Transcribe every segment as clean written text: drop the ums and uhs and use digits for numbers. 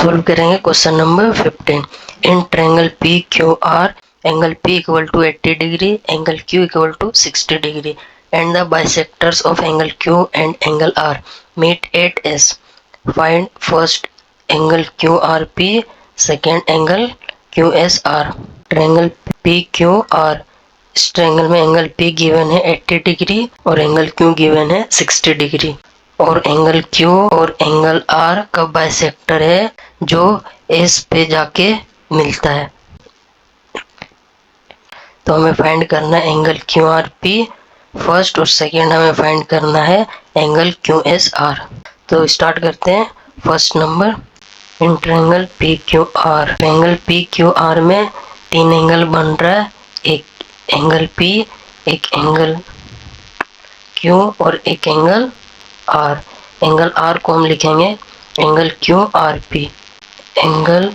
Solve करेंगे question number 15। In triangle P Q R angle P equal to 80 degree, angle Q equal to 60 degree and the bisectors of angle Q and angle R meet at S। Find first angle QRP, second angle QSR। Triangle PQR, इस triangle में angle P given है 80 degree और angle Q given है 60 degree और angle Q और angle R का bisector है जो S पे जाके मिलता है। तो हमें फाइंड करना है एंगल QRP फर्स्ट और सेकेंड हमें फाइंड करना है एंगल QSR। तो स्टार्ट करते हैं। First number, in triangle PQR, angle PQR में तीन एंगल बन रहा है, एक एंगल P, एक एंगल Q और एक एंगल R। एंगल R को हम लिखेंगे angle QRP। Angle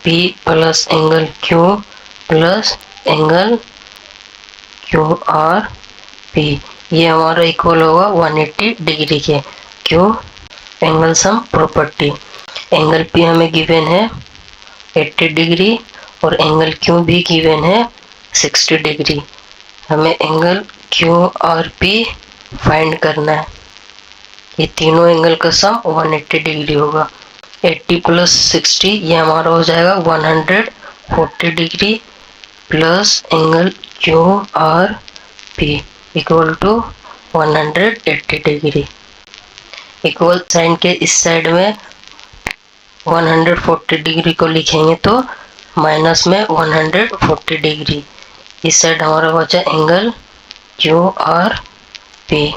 P plus angle Q plus angle QRP, ये हमारा इक्वल होगा 180 डिग्री के। क्यों? Angle sum property. Angle P हमें गिवन है 80 डिग्री और एंगल Q भी गिवन है 60 डिग्री। हमें एंगल QRP फाइंड करना है। ये तीनों एंगल का सम 180 डिग्री होगा। 80 प्लस 60 ये हमारा हो जाएगा 140 degree plus angle QRP equal to 180 degree. Equal sign के इस साइड में 140 डिग्री को लिखेंगे तो माइनस में 140 डिग्री। इस साइड हमारा बचा एंगल QRP।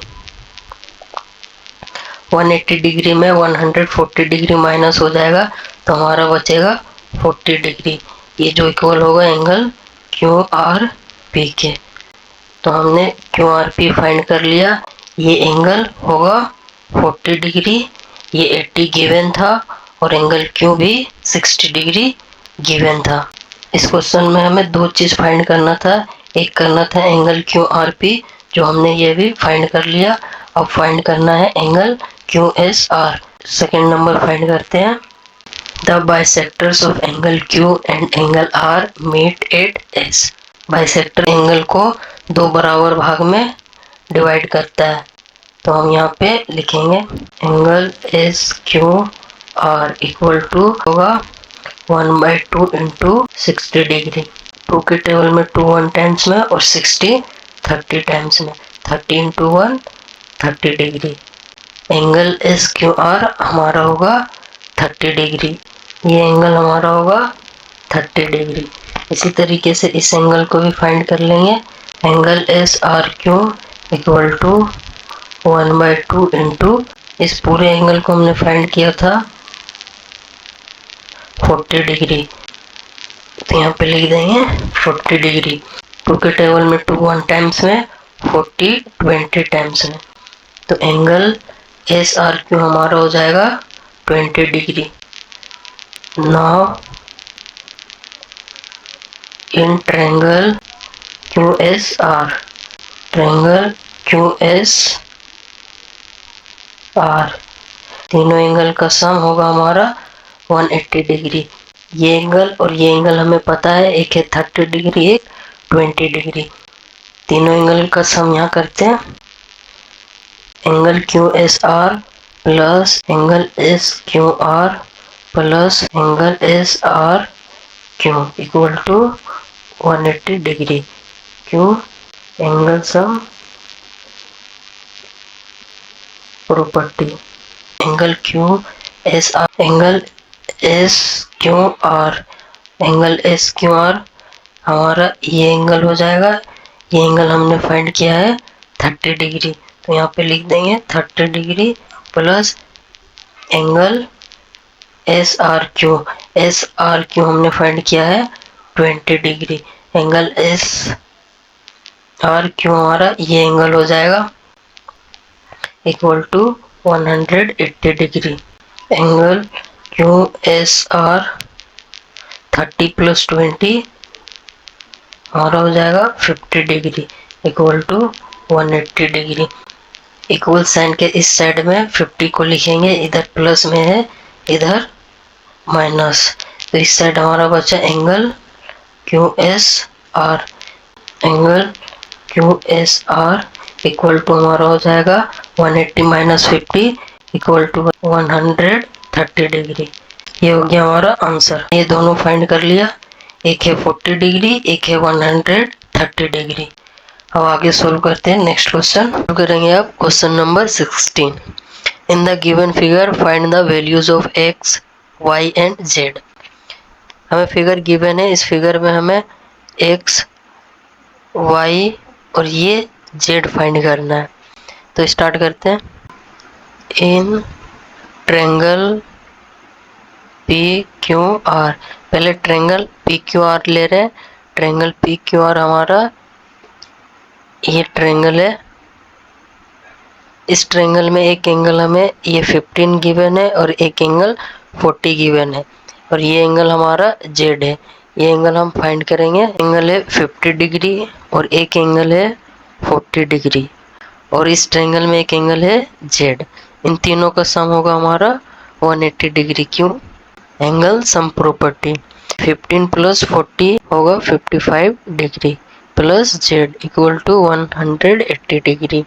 180 डिग्री में 140 डिग्री माइनस हो जाएगा तो हमारा बचेगा 40 डिग्री, ये जो इक्वल होगा एंगल QRP के। तो हमने QRP फाइंड कर लिया। ये एंगल होगा 40 डिग्री, ये 80 गिवन था और एंगल Q भी 60 डिग्री गिवन था। इस क्वेश्चन में हमें दो चीज़ फाइंड करना था। एक करना था एंगल QRP जो हमने ये भी फाइंड कर लिया। अब फाइंड करना है angle QSR। Second number find करते हैं। The bisectors of angle Q and angle R meet at S। Bisector angle को दो बराबर भाग में डिवाइड करता है। तो हम यहाँ पे लिखेंगे एंगल SQR इक्वल टू होगा 1/2 इंटू 60 डिग्री। 2 के टेबल में 2 1 टाइम्स में और 60 30 टाइम्स में, 30 इंटू 1 30 डिग्री। एंगल SQR हमारा होगा 30 डिग्री, ये एंगल हमारा होगा 30 डिग्री। इसी तरीके से इस एंगल को भी फाइंड कर लेंगे। Angle SRQ equal to 1/2 into, इस पूरे एंगल को हमने फाइंड किया था 40 डिग्री, तो यहाँ पे लिख देंगे 40 डिग्री। 2 के टेबल में 2 1 टाइम्स में, 40 20 टाइम्स में, तो एंगल SRQ हमारा हो जाएगा 20 degree. Now in triangle QSR, triangle QSR, तीनों एंगल का सम होगा हमारा 180 डिग्री। ये एंगल और ये एंगल हमें पता है, एक है 30 डिग्री एक 20 डिग्री। तीनों एंगल का सम यहाँ करते हैं। Angle QSR plus angle SQR plus angle SRQ equal to 180 degree. क्यों? Angle sum property. Angle QSR, angle SQR, angle SQR हमारा ये एंगल हो जाएगा। ये एंगल हमने फाइंड किया है 30 डिग्री, तो यहाँ पे लिख देंगे 30 degree plus angle SRQ। SRQ हमने फाइंड किया है 20 डिग्री। एंगल SRQ हमारा ये एंगल हो जाएगा equal to 180 degree. Angle QSR 30 plus 20 हमारा हो जाएगा 50 degree equal to 180 degree. Equal sign के इस साइड में 50 को लिखेंगे, इधर प्लस में है, इधर माइनस, तो इस साइड हमारा बचा angle Q S R, angle Q S R equal to हमारा हो जाएगा 180 माइनस 50 इक्वल टू 130 डिग्री। ये हो गया हमारा आंसर। ये दोनों फाइंड कर लिया, एक है 40 डिग्री, एक है 130 डिग्री। अब आगे सोल्व करते हैं नेक्स्ट क्वेश्चन। करेंगे आप question number 16। In the given figure find the values of X, Y and Z. हमें फिगर गिवन है, इस फिगर में हमें एक्स, वाई और ये जेड फाइंड करना है। तो स्टार्ट करते हैं। इन ट्रायंगल पी क्यू आर, पहले ट्रायंगल पी क्यू आर ले रहे हैं। ट्रायंगल पी क्यू आर हमारा ये ट्रायंगल है। इस ट्रायंगल में एक एंगल हमें ये 15 गिवन है और एक एंगल 40 गिवन है, और ये एंगल हमारा जेड है। ये एंगल हम फाइंड करेंगे। एंगल है 50 डिग्री और एक एंगल है 40 डिग्री, और इस ट्रायंगल में एक एंगल है जेड। इन तीनों का सम होगा हमारा 180 डिग्री। क्यों? Angle sum property. 15 प्लस 40 होगा 55 degree, plus Z equal to 180 degree.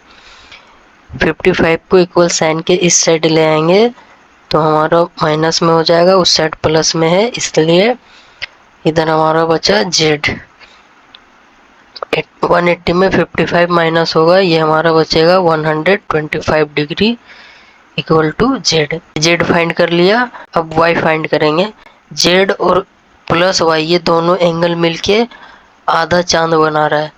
55 को इक्वल साइन के इस साइड ले आएंगे तो हमारा माइनस में हो जाएगा, उस साइड प्लस में है, इसलिए इधर हमारा बचा जेड। 180 में 55 माइनस होगा, ये हमारा बचेगा 125 degree equal to Z. Z find कर लिया, अब वाई फाइंड करेंगे। जेड और प्लस वाई ये दोनों एंगल मिलके आधा चांद बना रहा है।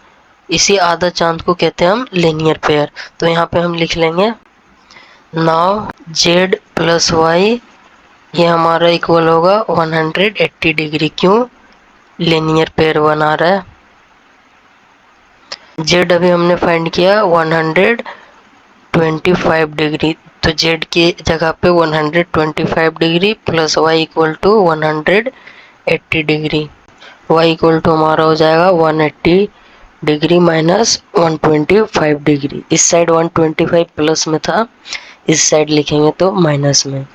इसी आधा चांद को कहते हैं हम लीनियर पेयर। तो यहाँ पे हम लिख लेंगे नाउ जेड प्लस वाई ये हमारा इक्वल होगा 180 डिग्री। क्यों? लीनियर पेयर बना रहा है। जेड अभी हमने फाइंड किया 125 डिग्री, तो जेड की जगह पे 125 degree plus Y equal to 180 degree. Y equal to हमारा हो जाएगा 180 डिग्री माइनस 125 डिग्री। इस साइड 125 प्लस में था, इस साइड लिखेंगे तो माइनस में।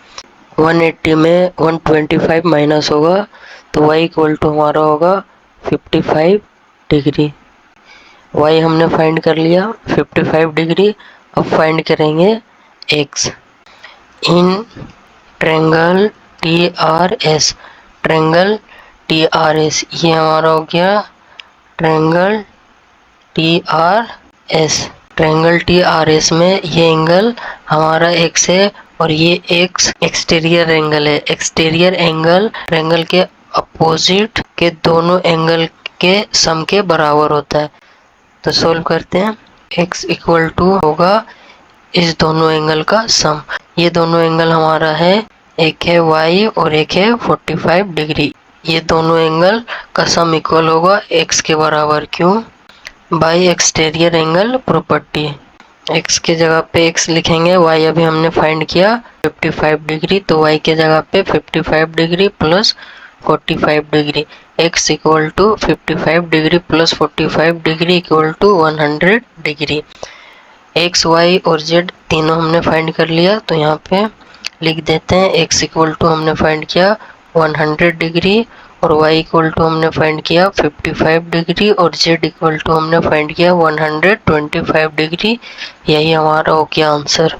180 में 125 माइनस होगा तो y इक्वल टू हमारा होगा 55 डिग्री। y हमने फाइंड कर लिया 55 डिग्री। अब फाइंड करेंगे x। In triangle T R S, triangle T R S ये हमारा हो गया triangle T R S. Triangle T R S में ये एंगल हमारा x है और ये x एक्सटीरियर एंगल है। एक्सटीरियर एंगल ट्रायंगल के अपोजिट के दोनों एंगल के सम के बराबर होता है। तो सोल्व करते हैं। x इक्वल टू होगा इस दोनों एंगल का सम। ये दोनों एंगल हमारा है, एक है y और एक है 45 डिग्री। ये दोनों एंगल का सम इक्वल होगा x के बराबर। क्यों? By exterior angle property. x के जगह पे x लिखेंगे, y अभी हमने फाइंड किया 55 डिग्री, तो y के जगह पे 55 degree plus 45 degree. x equal to 55 degree plus 45 degree equal to 100 degree. x, y और z तीनों हमने फाइंड कर लिया, तो यहाँ पे लिख देते हैं x इक्वल टू हमने फाइंड किया 100 डिग्री और y इक्वल टू हमने फाइंड किया 55 डिग्री और z इक्वल टू हमने फाइंड किया 125 डिग्री। यही हमारा हो गया आंसर।